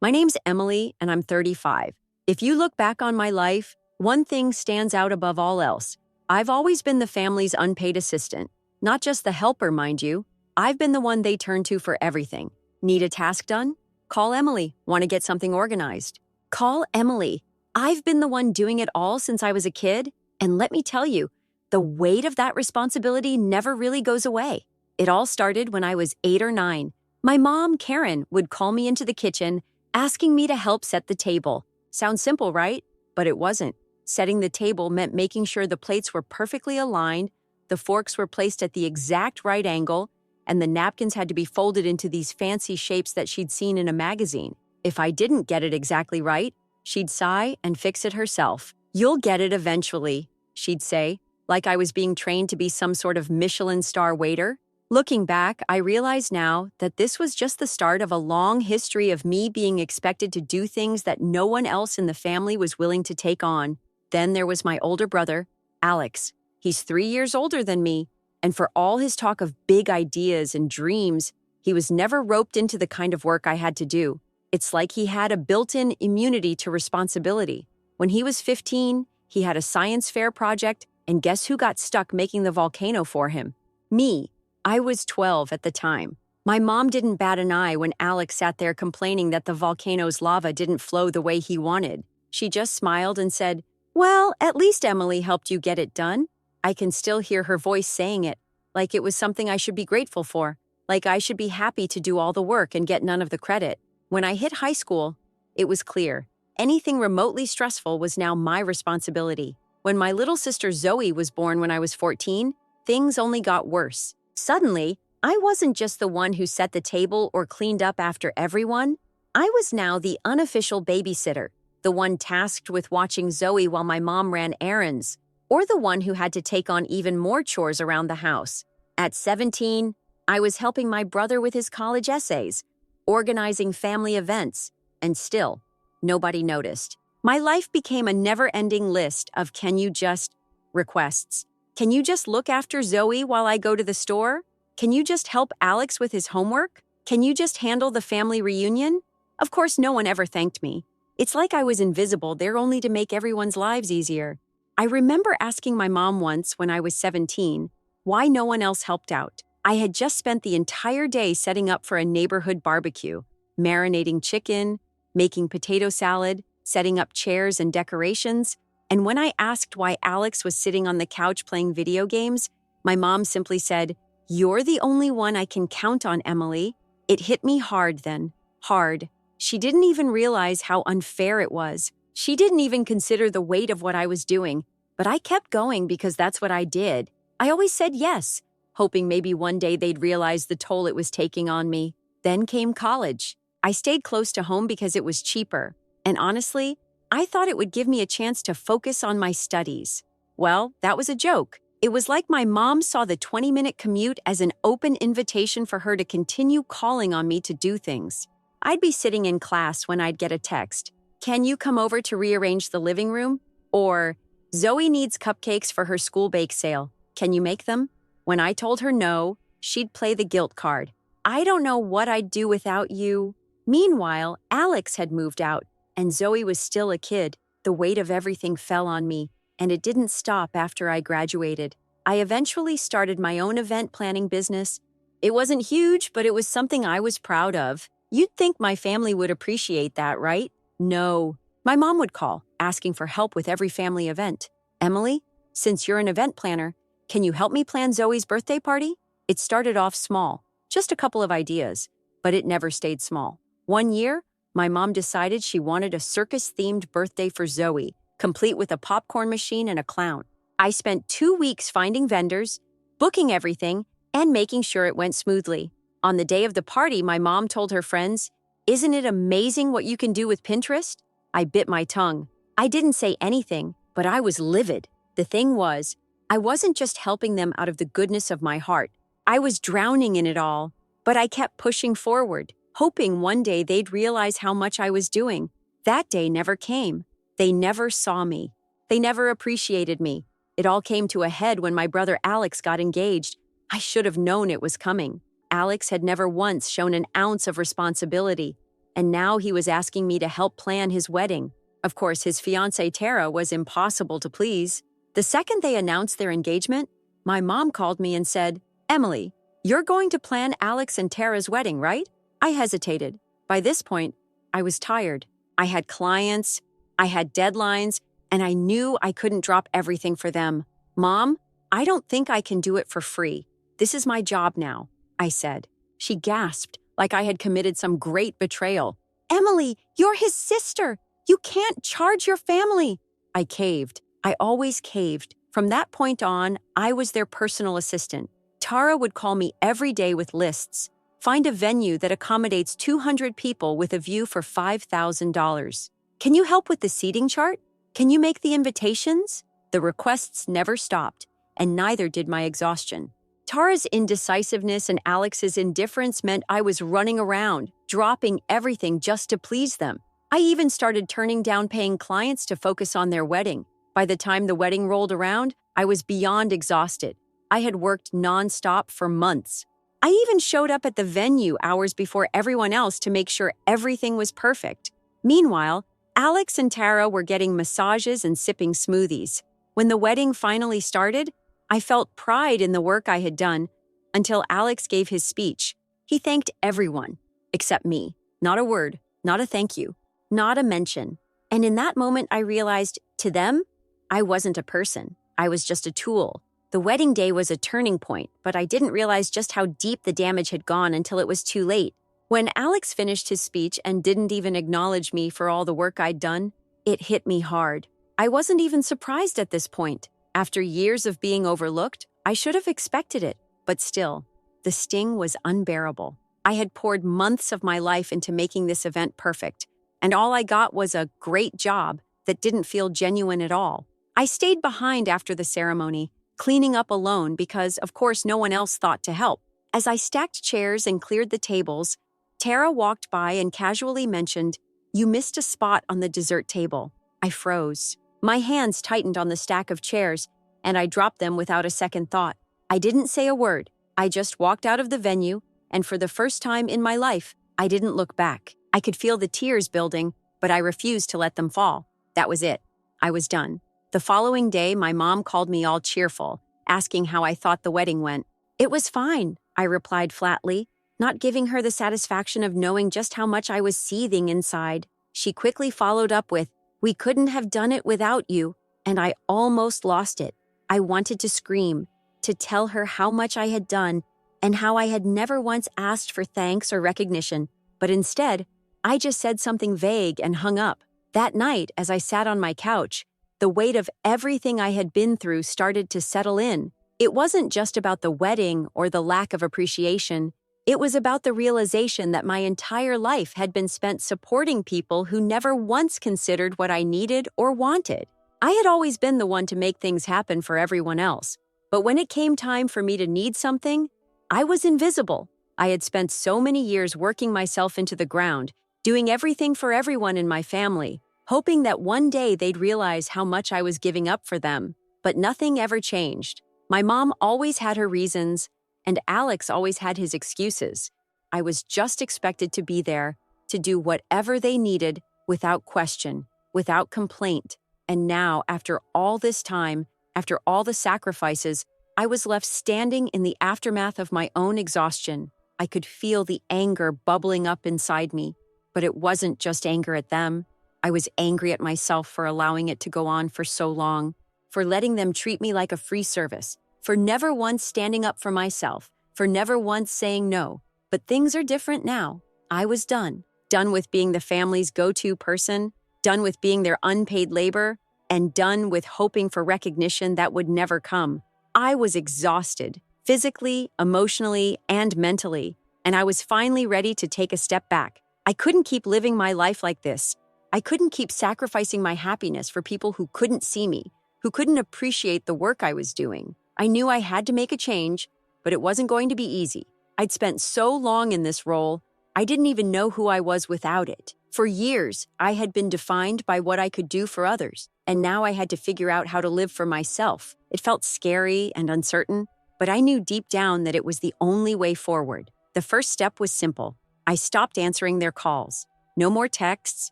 My name's Emily, and I'm 35. If you look back on my life, one thing stands out above all else. I've always been the family's unpaid assistant. Not just the helper, mind you. I've been the one they turn to for everything. Need a task done? Call Emily. Want to get something organized? Call Emily. I've been the one doing it all since I was a kid, and let me tell you, the weight of that responsibility never really goes away. It all started when I was 8 or 9. My mom, Karen, would call me into the kitchen, asking me to help set the table. Sounds simple, right? But it wasn't. Setting the table meant making sure the plates were perfectly aligned, the forks were placed at the exact right angle, and the napkins had to be folded into these fancy shapes that she'd seen in a magazine. If I didn't get it exactly right, she'd sigh and fix it herself. "You'll get it eventually," she'd say, like I was being trained to be some sort of Michelin star waiter. Looking back, I realize now that this was just the start of a long history of me being expected to do things that no one else in the family was willing to take on. Then there was my older brother, Alex. He's 3 years older than me, and for all his talk of big ideas and dreams, he was never roped into the kind of work I had to do. It's like he had a built-in immunity to responsibility. When he was 15, he had a science fair project, and guess who got stuck making the volcano for him? Me. I was 12 at the time. My mom didn't bat an eye when Alex sat there complaining that the volcano's lava didn't flow the way he wanted. She just smiled and said, "Well, at least Emily helped you get it done." I can still hear her voice saying it, like it was something I should be grateful for, like I should be happy to do all the work and get none of the credit. When I hit high school, it was clear. Anything remotely stressful was now my responsibility. When my little sister Zoe was born when I was 14, things only got worse. Suddenly, I wasn't just the one who set the table or cleaned up after everyone. I was now the unofficial babysitter, the one tasked with watching Zoe while my mom ran errands, or the one who had to take on even more chores around the house. At 17, I was helping my brother with his college essays, organizing family events, and still, nobody noticed. My life became a never-ending list of "can you just" requests. Can you just look after Zoe while I go to the store? Can you just help Alex with his homework? Can you just handle the family reunion? Of course, no one ever thanked me. It's like I was invisible there only to make everyone's lives easier. I remember asking my mom once when I was 17 why no one else helped out. I had just spent the entire day setting up for a neighborhood barbecue, marinating chicken, making potato salad, setting up chairs and decorations. And when I asked why Alex was sitting on the couch playing video games, my mom simply said, "You're the only one I can count on, Emily." It hit me hard then. Hard. She didn't even realize how unfair it was. She didn't even consider the weight of what I was doing. But I kept going because that's what I did. I always said yes, hoping maybe one day they'd realize the toll it was taking on me. Then came college. I stayed close to home because it was cheaper. And honestly, I thought it would give me a chance to focus on my studies. Well, that was a joke. It was like my mom saw the 20-minute commute as an open invitation for her to continue calling on me to do things. I'd be sitting in class when I'd get a text, "Can you come over to rearrange the living room?" Or, "Zoe needs cupcakes for her school bake sale. Can you make them?" When I told her no, she'd play the guilt card. "I don't know what I'd do without you." Meanwhile, Alex had moved out, and Zoe was still a kid. The weight of everything fell on me, and it didn't stop after I graduated. I eventually started my own event planning business. It wasn't huge, but it was something I was proud of. You'd think my family would appreciate that, right? No. My mom would call, asking for help with every family event. "Emily, since you're an event planner, can you help me plan Zoe's birthday party?" It started off small, just a couple of ideas, but it never stayed small. One year, my mom decided she wanted a circus-themed birthday for Zoe, complete with a popcorn machine and a clown. I spent 2 weeks finding vendors, booking everything, and making sure it went smoothly. On the day of the party, my mom told her friends, "Isn't it amazing what you can do with Pinterest?" I bit my tongue. I didn't say anything, but I was livid. The thing was, I wasn't just helping them out of the goodness of my heart. I was drowning in it all, but I kept pushing forward, hoping one day they'd realize how much I was doing. That day never came. They never saw me. They never appreciated me. It all came to a head when my brother Alex got engaged. I should have known it was coming. Alex had never once shown an ounce of responsibility. and now he was asking me to help plan his wedding. Of course, his fiancée Tara was impossible to please. The second they announced their engagement, my mom called me and said, "Emily, you're going to plan Alex and Tara's wedding, right?" I hesitated. By this point, I was tired. I had clients, I had deadlines, and I knew I couldn't drop everything for them. "Mom, I don't think I can do it for free. This is my job now," I said. She gasped, like I had committed some great betrayal. "Emily, you're his sister. You can't charge your family." I caved. I always caved. From that point on, I was their personal assistant. Tara would call me every day with lists. "Find a venue that accommodates 200 people with a view for $5,000. Can you help with the seating chart? Can you make the invitations?" The requests never stopped, and neither did my exhaustion. Tara's indecisiveness and Alex's indifference meant I was running around, dropping everything just to please them. I even started turning down paying clients to focus on their wedding. By the time the wedding rolled around, I was beyond exhausted. I had worked nonstop for months. I even showed up at the venue hours before everyone else to make sure everything was perfect. Meanwhile, Alex and Tara were getting massages and sipping smoothies. When the wedding finally started, I felt pride in the work I had done until Alex gave his speech. He thanked everyone, except me. Not a word, not a thank you, not a mention. And in that moment, I realized, to them, I wasn't a person. I was just a tool. The wedding day was a turning point, but I didn't realize just how deep the damage had gone until it was too late. When Alex finished his speech and didn't even acknowledge me for all the work I'd done, it hit me hard. I wasn't even surprised at this point. After years of being overlooked, I should have expected it, but still, the sting was unbearable. I had poured months of my life into making this event perfect, and all I got was a great job that didn't feel genuine at all. I stayed behind after the ceremony, cleaning up alone because, of course, no one else thought to help. As I stacked chairs and cleared the tables, Tara walked by and casually mentioned, "You missed a spot on the dessert table." I froze. My hands tightened on the stack of chairs, and I dropped them without a second thought. I didn't say a word. I just walked out of the venue, and for the first time in my life, I didn't look back. I could feel the tears building, but I refused to let them fall. That was it. I was done. The following day, my mom called me all cheerful, asking how I thought the wedding went. "It was fine," I replied flatly, not giving her the satisfaction of knowing just how much I was seething inside. She quickly followed up with, "We couldn't have done it without you," and I almost lost it. I wanted to scream, to tell her how much I had done and how I had never once asked for thanks or recognition, but instead, I just said something vague and hung up. That night, as I sat on my couch, the weight of everything I had been through started to settle in. It wasn't just about the wedding or the lack of appreciation. It was about the realization that my entire life had been spent supporting people who never once considered what I needed or wanted. I had always been the one to make things happen for everyone else, but when it came time for me to need something, I was invisible. I had spent so many years working myself into the ground, doing everything for everyone in my family, hoping that one day they'd realize how much I was giving up for them. But nothing ever changed. My mom always had her reasons, and Alex always had his excuses. I was just expected to be there, to do whatever they needed, without question, without complaint. And now, after all this time, after all the sacrifices, I was left standing in the aftermath of my own exhaustion. I could feel the anger bubbling up inside me, but it wasn't just anger at them. I was angry at myself for allowing it to go on for so long, for letting them treat me like a free service, for never once standing up for myself, for never once saying no. But things are different now. I was done. Done with being the family's go-to person, done with being their unpaid labor, and done with hoping for recognition that would never come. I was exhausted, physically, emotionally, and mentally, and I was finally ready to take a step back. I couldn't keep living my life like this. I couldn't keep sacrificing my happiness for people who couldn't see me, who couldn't appreciate the work I was doing. I knew I had to make a change, but it wasn't going to be easy. I'd spent so long in this role, I didn't even know who I was without it. For years, I had been defined by what I could do for others, and now I had to figure out how to live for myself. It felt scary and uncertain, but I knew deep down that it was the only way forward. The first step was simple. I stopped answering their calls. No more texts,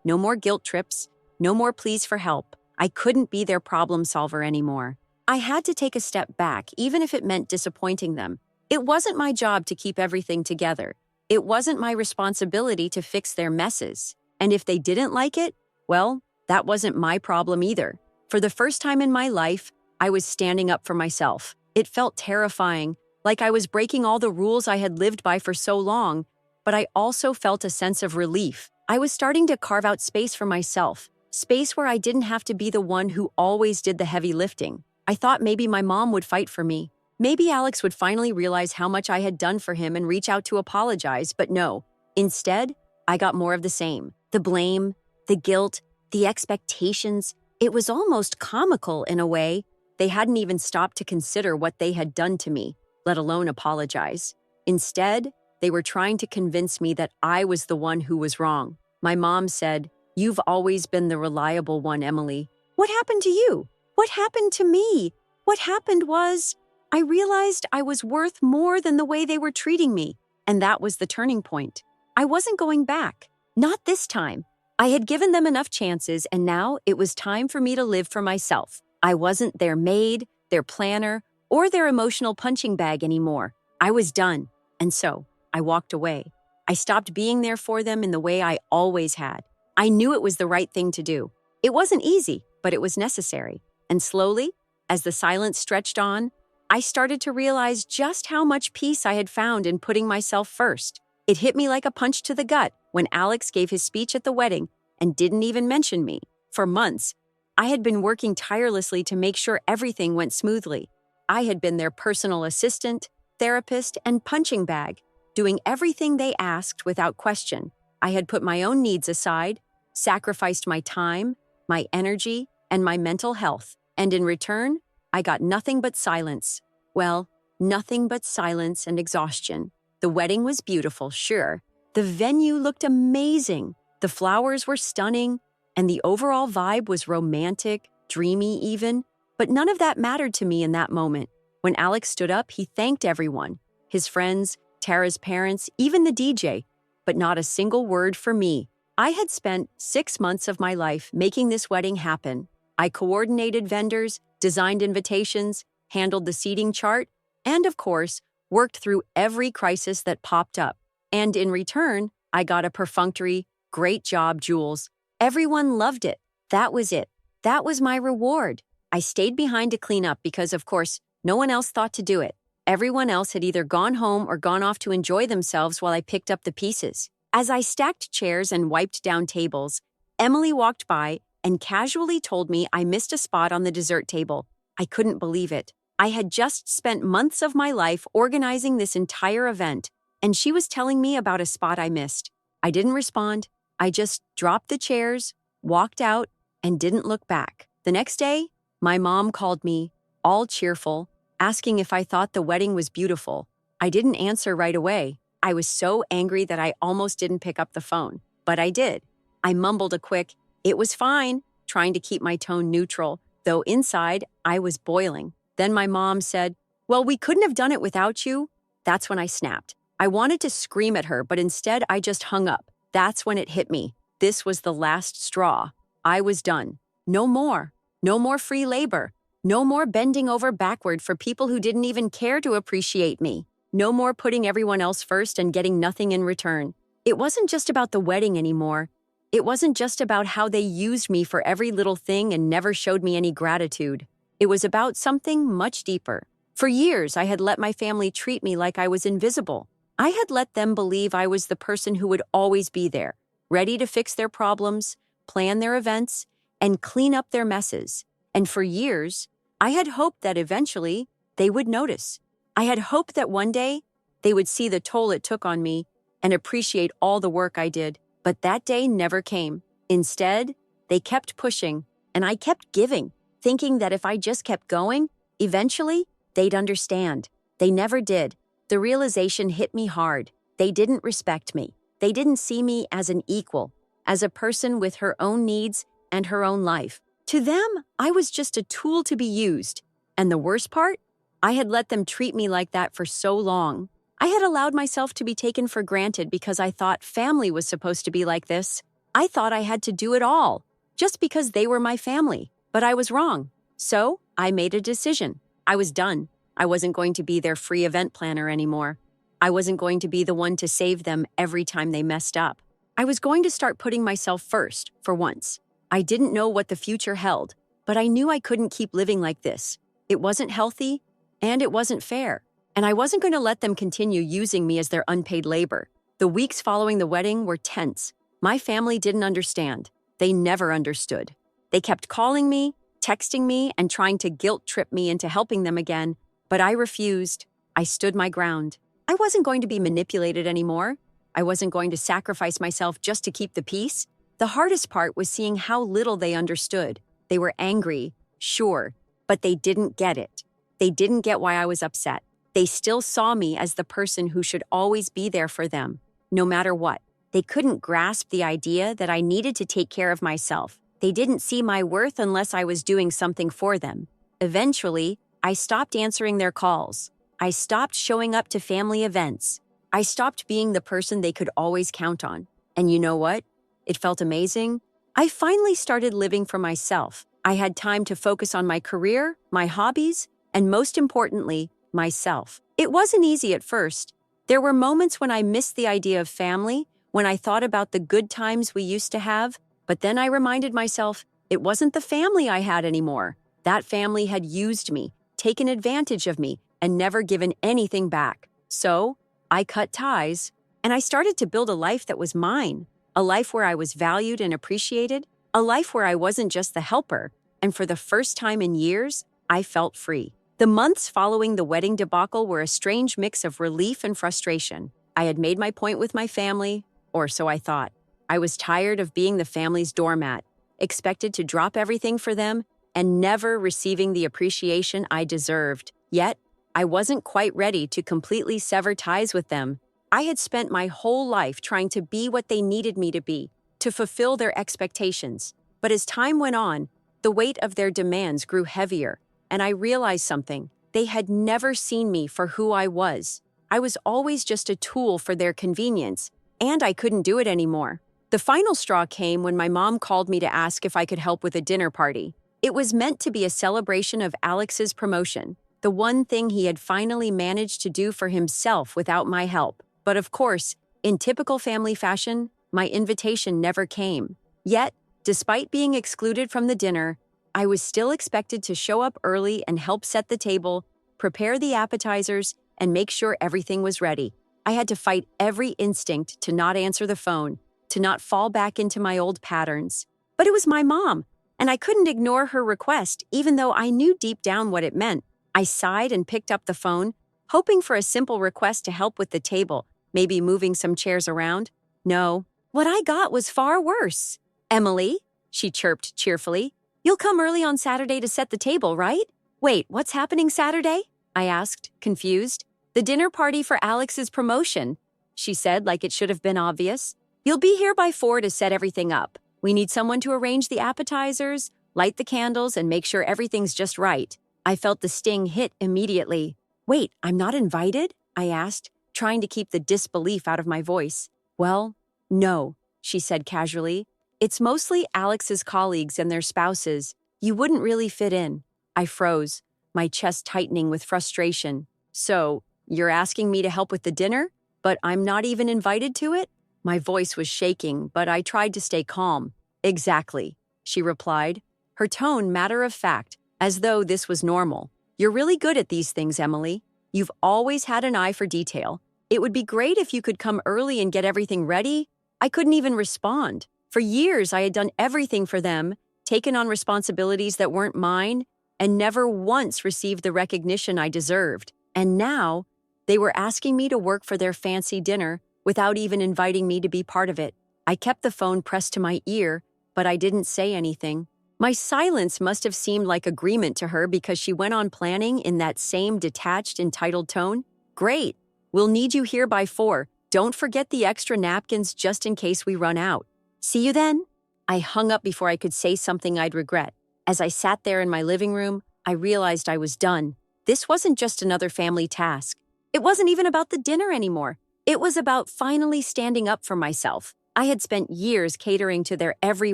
no more guilt trips, no more pleas for help. I couldn't be their problem solver anymore. I had to take a step back, even if it meant disappointing them. It wasn't my job to keep everything together. It wasn't my responsibility to fix their messes. And if they didn't like it, well, that wasn't my problem either. For the first time in my life, I was standing up for myself. It felt terrifying, like I was breaking all the rules I had lived by for so long, but I also felt a sense of relief. I was starting to carve out space for myself, space where I didn't have to be the one who always did the heavy lifting. I thought maybe my mom would fight for me. Maybe Alex would finally realize how much I had done for him and reach out to apologize, but no. Instead, I got more of the same. The blame, the guilt, the expectations. It was almost comical in a way. They hadn't even stopped to consider what they had done to me, let alone apologize. Instead, they were trying to convince me that I was the one who was wrong. My mom said, "You've always been the reliable one, Emily. What happened to you? What happened to me? What happened was, I realized I was worth more than the way they were treating me, and that was the turning point. I wasn't going back. Not this time. I had given them enough chances, and now it was time for me to live for myself. I wasn't their maid, their planner, or their emotional punching bag anymore. I was done, and so I walked away. I stopped being there for them in the way I always had. I knew it was the right thing to do. It wasn't easy, but it was necessary. And slowly, as the silence stretched on, I started to realize just how much peace I had found in putting myself first. It hit me like a punch to the gut when Alex gave his speech at the wedding and didn't even mention me. For months, I had been working tirelessly to make sure everything went smoothly. I had been their personal assistant, therapist, and punching bag, doing everything they asked without question. I had put my own needs aside, sacrificed my time, my energy, and my mental health. And in return, I got nothing but silence. Well, nothing but silence and exhaustion. The wedding was beautiful, sure. The venue looked amazing. The flowers were stunning, and the overall vibe was romantic, dreamy even. But none of that mattered to me in that moment. When Alex stood up, he thanked everyone, his friends, Tara's parents, even the DJ, but not a single word for me. I had spent 6 months of my life making this wedding happen. I coordinated vendors, designed invitations, handled the seating chart, and of course, worked through every crisis that popped up. And in return, I got a perfunctory, "Great job, Jules." Everyone loved it. That was it. That was my reward. I stayed behind to clean up because, of course, no one else thought to do it. Everyone else had either gone home or gone off to enjoy themselves while I picked up the pieces. As I stacked chairs and wiped down tables, Emily walked by and casually told me I missed a spot on the dessert table. I couldn't believe it. I had just spent months of my life organizing this entire event, and she was telling me about a spot I missed. I didn't respond. I just dropped the chairs, walked out, and didn't look back. The next day, my mom called me, all cheerful, asking if I thought the wedding was beautiful. I didn't answer right away. I was so angry that I almost didn't pick up the phone. But I did. I mumbled a quick, "It was fine," trying to keep my tone neutral, though inside, I was boiling. Then my mom said, "Well, we couldn't have done it without you." That's when I snapped. I wanted to scream at her, but instead I just hung up. That's when it hit me. This was the last straw. I was done. No more. No more free labor. No more bending over backward for people who didn't even care to appreciate me. No more putting everyone else first and getting nothing in return. It wasn't just about the wedding anymore. It wasn't just about how they used me for every little thing and never showed me any gratitude. It was about something much deeper. For years, I had let my family treat me like I was invisible. I had let them believe I was the person who would always be there, ready to fix their problems, plan their events, and clean up their messes. And for years, I had hoped that eventually they would notice. I had hoped that one day they would see the toll it took on me and appreciate all the work I did. But that day never came. Instead, they kept pushing, and I kept giving, thinking that if I just kept going, eventually they'd understand. They never did. The realization hit me hard. They didn't respect me. They didn't see me as an equal, as a person with her own needs and her own life. To them, I was just a tool to be used. And the worst part? I had let them treat me like that for so long. I had allowed myself to be taken for granted because I thought family was supposed to be like this. I thought I had to do it all, just because they were my family. But I was wrong. So, I made a decision. I was done. I wasn't going to be their free event planner anymore. I wasn't going to be the one to save them every time they messed up. I was going to start putting myself first, for once. I didn't know what the future held, but I knew I couldn't keep living like this. It wasn't healthy, and it wasn't fair. And I wasn't going to let them continue using me as their unpaid labor. The weeks following the wedding were tense. My family didn't understand. They never understood. They kept calling me, texting me, and trying to guilt-trip me into helping them again, but I refused. I stood my ground. I wasn't going to be manipulated anymore. I wasn't going to sacrifice myself just to keep the peace. The hardest part was seeing how little they understood. They were angry, sure, but they didn't get it. They didn't get why I was upset. They still saw me as the person who should always be there for them, no matter what. They couldn't grasp the idea that I needed to take care of myself. They didn't see my worth unless I was doing something for them. Eventually, I stopped answering their calls. I stopped showing up to family events. I stopped being the person they could always count on. And you know what? It felt amazing. I finally started living for myself. I had time to focus on my career, my hobbies, and most importantly, myself. It wasn't easy at first. There were moments when I missed the idea of family, when I thought about the good times we used to have, but then I reminded myself it wasn't the family I had anymore. That family had used me, taken advantage of me, and never given anything back. So, I cut ties, and I started to build a life that was mine, a life where I was valued and appreciated, a life where I wasn't just the helper, and for the first time in years, I felt free. The months following the wedding debacle were a strange mix of relief and frustration. I had made my point with my family, or so I thought. I was tired of being the family's doormat, expected to drop everything for them, and never receiving the appreciation I deserved. Yet, I wasn't quite ready to completely sever ties with them. I had spent my whole life trying to be what they needed me to be, to fulfill their expectations. But as time went on, the weight of their demands grew heavier, and I realized something. They had never seen me for who I was. I was always just a tool for their convenience, and I couldn't do it anymore. The final straw came when my mom called me to ask if I could help with a dinner party. It was meant to be a celebration of Alex's promotion, the one thing he had finally managed to do for himself without my help. But of course, in typical family fashion, my invitation never came. Yet, despite being excluded from the dinner, I was still expected to show up early and help set the table, prepare the appetizers, and make sure everything was ready. I had to fight every instinct to not answer the phone, to not fall back into my old patterns. But it was my mom, and I couldn't ignore her request, even though I knew deep down what it meant. I sighed and picked up the phone, hoping for a simple request to help with the table, maybe moving some chairs around. No, what I got was far worse. "Emily," she chirped cheerfully, "you'll come early on Saturday to set the table, right?" "Wait, what's happening Saturday?" I asked, confused. "The dinner party for Alex's promotion," she said like it should have been obvious. "You'll be here by 4 to set everything up. We need someone to arrange the appetizers, light the candles, and make sure everything's just right." I felt the sting hit immediately. "Wait, I'm not invited?" I asked, trying to keep the disbelief out of my voice. "Well, no," she said casually. "It's mostly Alex's colleagues and their spouses. You wouldn't really fit in." I froze, my chest tightening with frustration. "So, you're asking me to help with the dinner, but I'm not even invited to it?" My voice was shaking, but I tried to stay calm. "Exactly," she replied, her tone matter of fact, as though this was normal. "You're really good at these things, Emily. You've always had an eye for detail. It would be great if you could come early and get everything ready." I couldn't even respond. For years, I had done everything for them, taken on responsibilities that weren't mine, and never once received the recognition I deserved. And now, they were asking me to work for their fancy dinner without even inviting me to be part of it. I kept the phone pressed to my ear, but I didn't say anything. My silence must have seemed like agreement to her because she went on planning in that same detached, entitled tone. "Great. We'll need you here by 4. Don't forget the extra napkins just in case we run out. See you then." I hung up before I could say something I'd regret. As I sat there in my living room, I realized I was done. This wasn't just another family task. It wasn't even about the dinner anymore. It was about finally standing up for myself. I had spent years catering to their every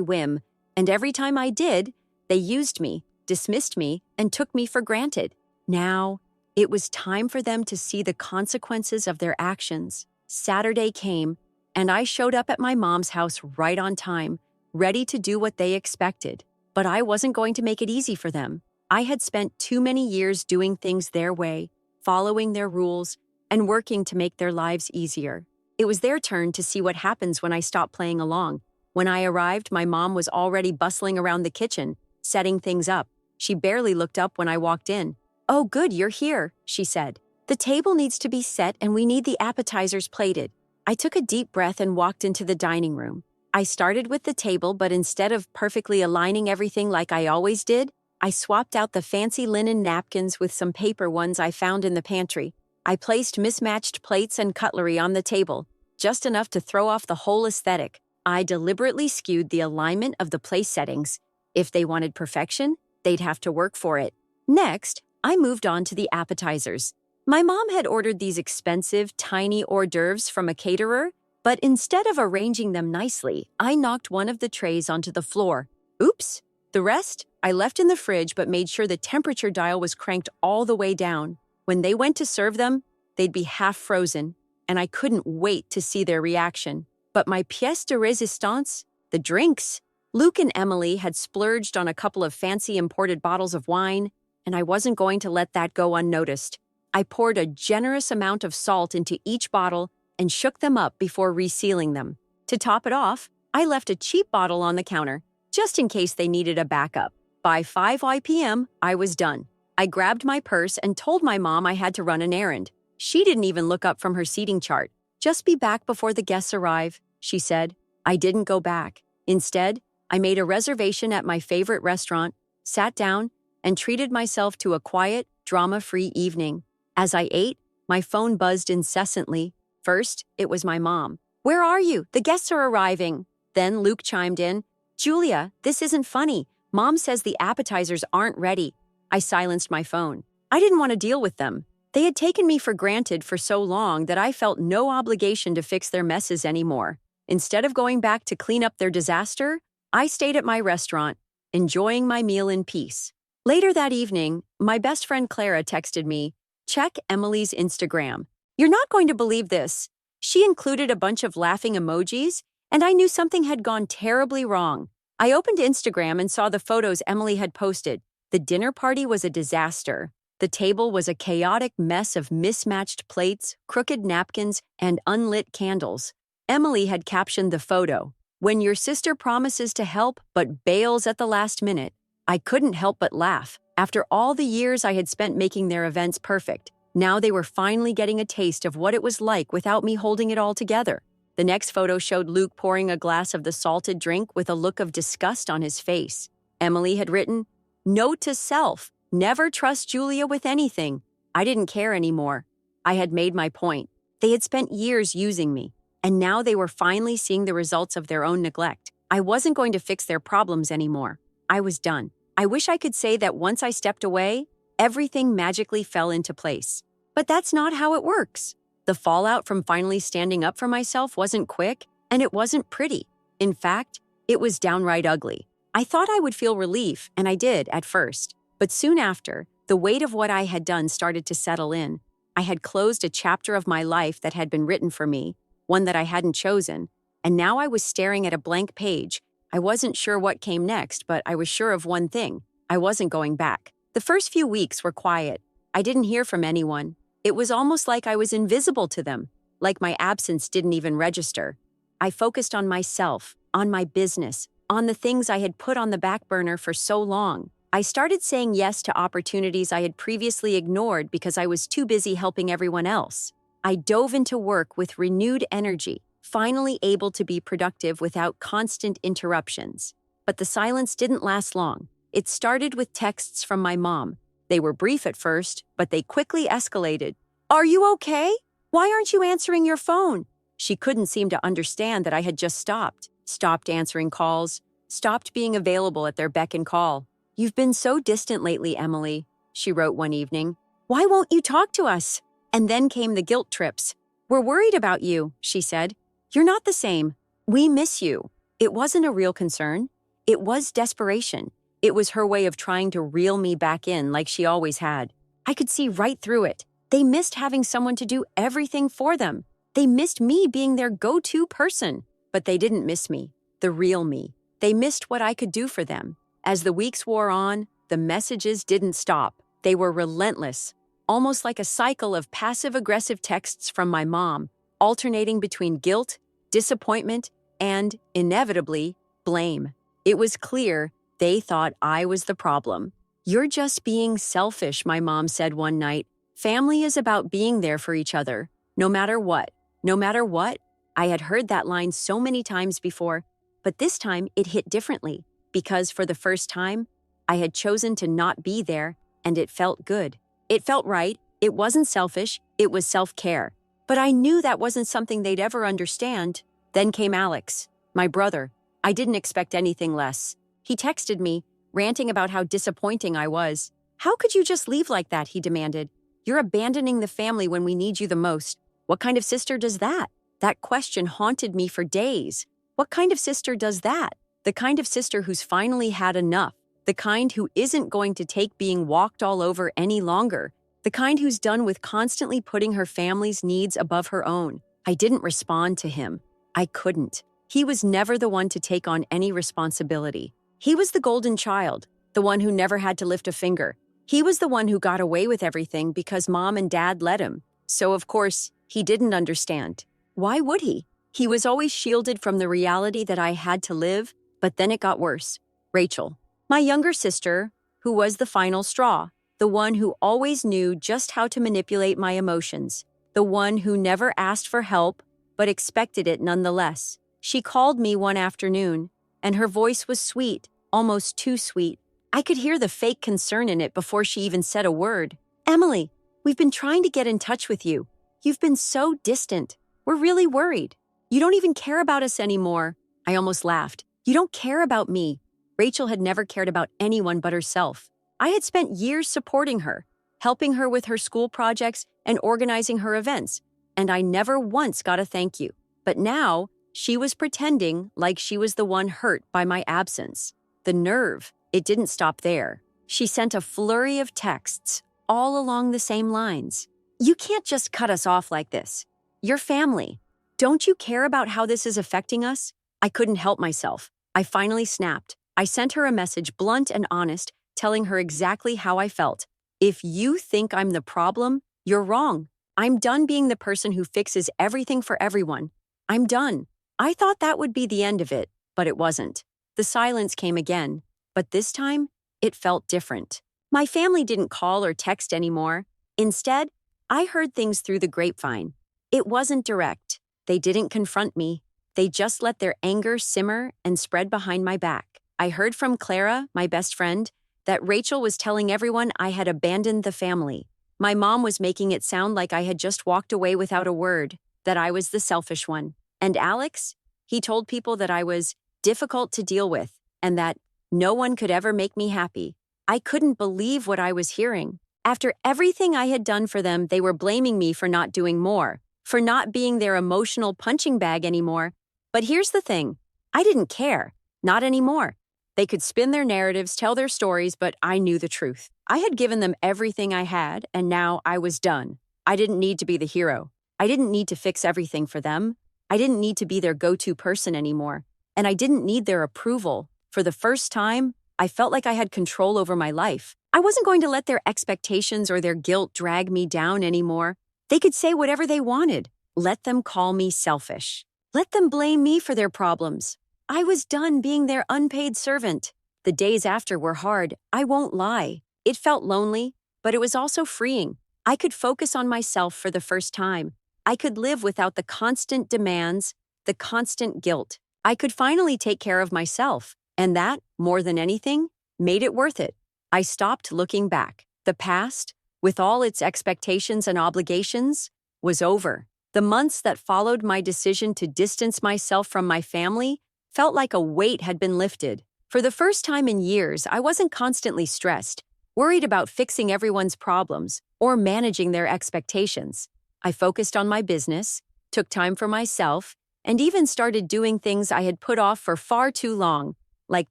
whim, and every time I did, they used me, dismissed me, and took me for granted. Now, it was time for them to see the consequences of their actions. Saturday came, and I showed up at my mom's house right on time, ready to do what they expected. But I wasn't going to make it easy for them. I had spent too many years doing things their way, following their rules, and working to make their lives easier. It was their turn to see what happens when I stop playing along. When I arrived, my mom was already bustling around the kitchen, setting things up. She barely looked up when I walked in. "Oh, good, you're here," she said. "The table needs to be set and we need the appetizers plated." I took a deep breath and walked into the dining room. I started with the table, but instead of perfectly aligning everything like I always did, I swapped out the fancy linen napkins with some paper ones I found in the pantry. I placed mismatched plates and cutlery on the table, just enough to throw off the whole aesthetic. I deliberately skewed the alignment of the place settings. If they wanted perfection, they'd have to work for it. Next, I moved on to the appetizers. My mom had ordered these expensive, tiny hors d'oeuvres from a caterer, but instead of arranging them nicely, I knocked one of the trays onto the floor. Oops! The rest, I left in the fridge but made sure the temperature dial was cranked all the way down. When they went to serve them, they'd be half frozen, and I couldn't wait to see their reaction. But my pièce de résistance, the drinks. Luke and Emily had splurged on a couple of fancy imported bottles of wine, and I wasn't going to let that go unnoticed. I poured a generous amount of salt into each bottle and shook them up before resealing them. To top it off, I left a cheap bottle on the counter, just in case they needed a backup. By 5 p.m., I was done. I grabbed my purse and told my mom I had to run an errand. She didn't even look up from her seating chart. "Just be back before the guests arrive," she said. I didn't go back. Instead, I made a reservation at my favorite restaurant, sat down, and treated myself to a quiet, drama-free evening. As I ate, my phone buzzed incessantly. First, it was my mom. "Where are you? The guests are arriving." Then Luke chimed in. "Julia, this isn't funny. Mom says the appetizers aren't ready." I silenced my phone. I didn't want to deal with them. They had taken me for granted for so long that I felt no obligation to fix their messes anymore. Instead of going back to clean up their disaster, I stayed at my restaurant, enjoying my meal in peace. Later that evening, my best friend Clara texted me, "Check Emily's Instagram. You're not going to believe this." She included a bunch of laughing emojis, and I knew something had gone terribly wrong. I opened Instagram and saw the photos Emily had posted. The dinner party was a disaster. The table was a chaotic mess of mismatched plates, crooked napkins, and unlit candles. Emily had captioned the photo, "When your sister promises to help but bails at the last minute." I couldn't help but laugh. After all the years I had spent making their events perfect, now they were finally getting a taste of what it was like without me holding it all together. The next photo showed Luke pouring a glass of the salted drink with a look of disgust on his face. Emily had written, "Note to self, never trust Julia with anything." I didn't care anymore. I had made my point. They had spent years using me, and now they were finally seeing the results of their own neglect. I wasn't going to fix their problems anymore. I was done. I wish I could say that once I stepped away, everything magically fell into place. But that's not how it works. The fallout from finally standing up for myself wasn't quick, and it wasn't pretty. In fact, it was downright ugly. I thought I would feel relief, and I did at first. But soon after, the weight of what I had done started to settle in. I had closed a chapter of my life that had been written for me, one that I hadn't chosen, and now I was staring at a blank page. I wasn't sure what came next, but I was sure of one thing. I wasn't going back. The first few weeks were quiet. I didn't hear from anyone. It was almost like I was invisible to them, like my absence didn't even register. I focused on myself, on my business, on the things I had put on the back burner for so long. I started saying yes to opportunities I had previously ignored because I was too busy helping everyone else. I dove into work with renewed energy, finally able to be productive without constant interruptions. But the silence didn't last long. It started with texts from my mom. They were brief at first, but they quickly escalated. "Are you okay? Why aren't you answering your phone?" She couldn't seem to understand that I had just stopped answering calls, stopped being available at their beck and call. "You've been so distant lately, Emily," she wrote one evening. "Why won't you talk to us?" And then came the guilt trips. "We're worried about you," she said. "You're not the same. We miss you." It wasn't a real concern. It was desperation. It was her way of trying to reel me back in like she always had. I could see right through it. They missed having someone to do everything for them. They missed me being their go-to person. But they didn't miss me, the real me. They missed what I could do for them. As the weeks wore on, the messages didn't stop. They were relentless, almost like a cycle of passive-aggressive texts from my mom, alternating between guilt, disappointment, and, inevitably, blame. It was clear they thought I was the problem. "You're just being selfish," my mom said one night. "Family is about being there for each other, no matter what." No matter what? I had heard that line so many times before, but this time it hit differently, because for the first time, I had chosen to not be there, and it felt good. It felt right. It wasn't selfish. It was self-care. But I knew that wasn't something they'd ever understand. Then came Alex, my brother. I didn't expect anything less. He texted me, ranting about how disappointing I was. "How could you just leave like that?" he demanded. "You're abandoning the family when we need you the most. What kind of sister does that?" That question haunted me for days. What kind of sister does that? The kind of sister who's finally had enough. The kind who isn't going to take being walked all over any longer. The kind who's done with constantly putting her family's needs above her own. I didn't respond to him. I couldn't. He was never the one to take on any responsibility. He was the golden child, the one who never had to lift a finger. He was the one who got away with everything because mom and dad let him. So, of course, he didn't understand. Why would he? He was always shielded from the reality that I had to live, but then it got worse. Rachel, my younger sister, who was the final straw, the one who always knew just how to manipulate my emotions, the one who never asked for help, but expected it nonetheless. She called me one afternoon, and her voice was sweet, almost too sweet. I could hear the fake concern in it before she even said a word. "Emily, we've been trying to get in touch with you. You've been so distant. We're really worried. You don't even care about us anymore." I almost laughed. "You don't care about me." Rachel had never cared about anyone but herself. I had spent years supporting her, helping her with her school projects and organizing her events, and I never once got a thank you. But now, she was pretending like she was the one hurt by my absence. The nerve, it didn't stop there. She sent a flurry of texts, all along the same lines. "You can't just cut us off like this. You're family. Don't you care about how this is affecting us?" I couldn't help myself. I finally snapped. I sent her a message, blunt and honest, telling her exactly how I felt. "If you think I'm the problem, you're wrong. I'm done being the person who fixes everything for everyone. I'm done." I thought that would be the end of it, but it wasn't. The silence came again, but this time, it felt different. My family didn't call or text anymore. Instead, I heard things through the grapevine. It wasn't direct. They didn't confront me. They just let their anger simmer and spread behind my back. I heard from Clara, my best friend, that Rachel was telling everyone I had abandoned the family. My mom was making it sound like I had just walked away without a word, that I was the selfish one. And Alex? He told people that I was difficult to deal with and that no one could ever make me happy. I couldn't believe what I was hearing. After everything I had done for them, they were blaming me for not doing more, for not being their emotional punching bag anymore. But here's the thing. I didn't care. Not anymore. They could spin their narratives, tell their stories, but I knew the truth. I had given them everything I had, and now I was done. I didn't need to be the hero. I didn't need to fix everything for them. I didn't need to be their go-to person anymore. And I didn't need their approval. For the first time, I felt like I had control over my life. I wasn't going to let their expectations or their guilt drag me down anymore. They could say whatever they wanted. Let them call me selfish. Let them blame me for their problems. I was done being their unpaid servant. The days after were hard, I won't lie. It felt lonely, but it was also freeing. I could focus on myself for the first time. I could live without the constant demands, the constant guilt. I could finally take care of myself, and that, more than anything, made it worth it. I stopped looking back. The past, with all its expectations and obligations, was over. The months that followed my decision to distance myself from my family felt like a weight had been lifted. For the first time in years, I wasn't constantly stressed, worried about fixing everyone's problems. or managing their expectations. I focused on my business, took time for myself, and even started doing things I had put off for far too long, like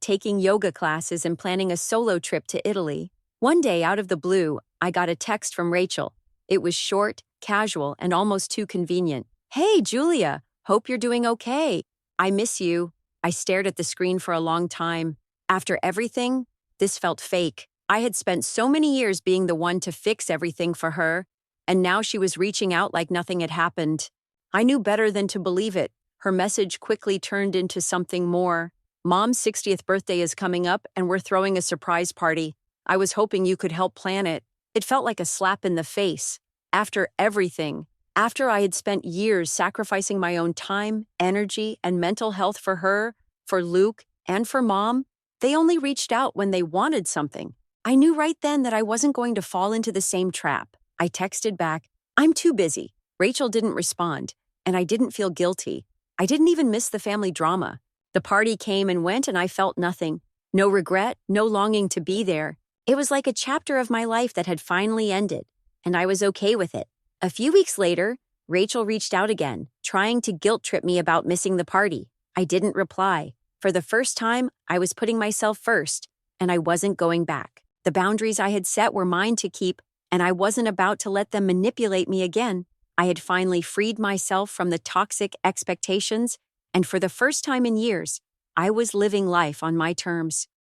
taking yoga classes and planning a solo trip to Italy. One day, out of the blue, I got a text from Rachel. It was short, casual, and almost too convenient. "Hey, Julia, hope you're doing okay. I miss you." I stared at the screen for a long time. After everything, this felt fake. I had spent so many years being the one to fix everything for her, and now she was reaching out like nothing had happened. I knew better than to believe it. Her message quickly turned into something more. "Mom's 60th birthday is coming up, and we're throwing a surprise party. I was hoping you could help plan it." It felt like a slap in the face. After everything, after I had spent years sacrificing my own time, energy, and mental health for her, for Luke, and for Mom, they only reached out when they wanted something. I knew right then that I wasn't going to fall into the same trap. I texted back, "I'm too busy." Rachel didn't respond, and I didn't feel guilty. I didn't even miss the family drama. The party came and went, and I felt nothing. No regret, no longing to be there. It was like a chapter of my life that had finally ended, and I was okay with it. A few weeks later, Rachel reached out again, trying to guilt-trip me about missing the party. I didn't reply. For the first time, I was putting myself first, and I wasn't going back. The boundaries I had set were mine to keep, and I wasn't about to let them manipulate me again. I had finally freed myself from the toxic expectations, and for the first time in years, I was living life on my terms.